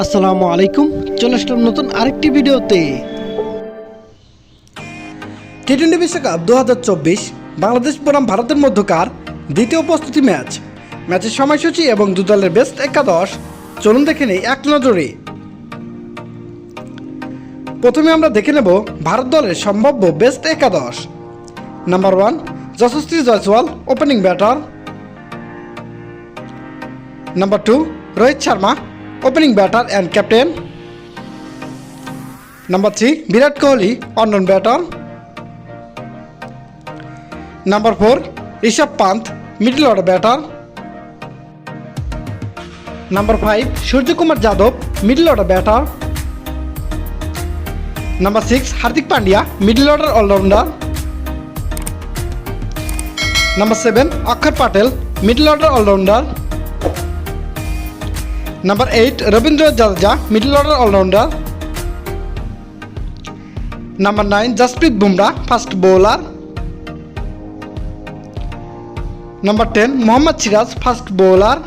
আসসালামু আলাইকুম, চলে আসলাম নতুন আরেকটি ভিডিওতে। টি-20 বিশ্বকাপ 2024 বাংলাদেশ বনাম ভারতের মধ্যকার দ্বিতীয় প্রস্তুতি ম্যাচের সময়সূচি এবং দু দলের বেস্ট একাদশ চলুন দেখে নেই এক নজরে। প্রথমে আমরা দেখে নেব ভারত দলের সম্ভাব্য বেস্ট একাদশ। Number 1 Yashasvi Jaiswal, opening batter. Number 2 Rohit Sharma, opening batter and captain. Number 3 Virat Kohli, one batter. Number 4 Rishabh Pant, middle order batter. Number 5 Suryakumar Yadav, middle order batter. Number 6 Hardik Pandya, middle order allrounder. Number 7 Axar Patel, middle order allrounder. Number 8 Ravindra Jadeja, middle order allrounder. Number 9 Jasprit Bumrah, fast bowler. Number 10 Mohammed Siraj, fast bowler.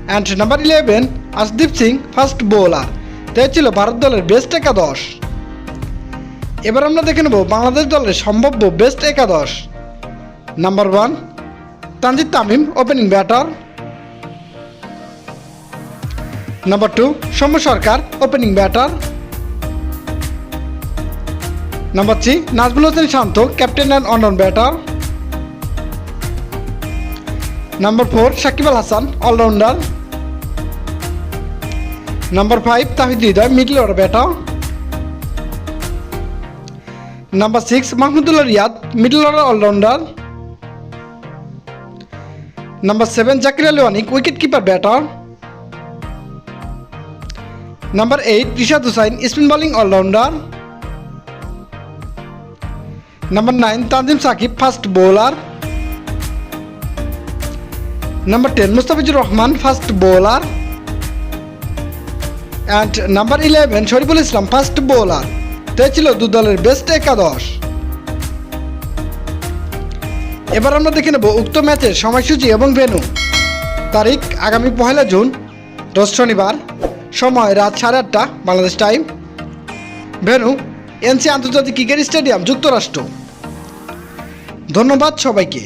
And number 11 Arshdeep Singh, fast bowler. তাই ছিল ভারত দলের best একাদশ। এবার আমরা দেখে নেব বাংলাদেশ দলের সম্ভাব্য বেস্ট একাদশ। Number 1 Tanzid Tamim, opening batter. Number 2 Soumya Sarkar, opening batter. Number 3 Najmul Hossain Shanto, captain and one batter. Number 4 Shakib Al Hasan, allrounder. Number 5 Towhid Hridoy, middle order batter. Number 6 Mahmudullah Riyad, middle order allrounder. Number 7 Jaker Ali Anik, wicket keeper batter. Number 8 Rishad Hossain, spin bowling allrounder. Number 9 Tanzim Sakib, fast bowler. Number 10 Mustafizur Rahman, fast bowler. And number 11 Shoriful Islam, fast bowler. তাই ছিল দু দলের best একাদশ। এবার আমরা দেখে নেব উক্ত ম্যাচের সময়সূচি এবং ভেন্যু। তারিখ আগামী 1 জুন, রোজ শনিবার। সময় রাত 8:30 বাংলাদেশ টাইম। ভেন্যু এনসি আন্তর্জাতিক ক্রিকেট স্টেডিয়াম, যুক্তরাষ্ট্র। ধন্যবাদ সবাইকে।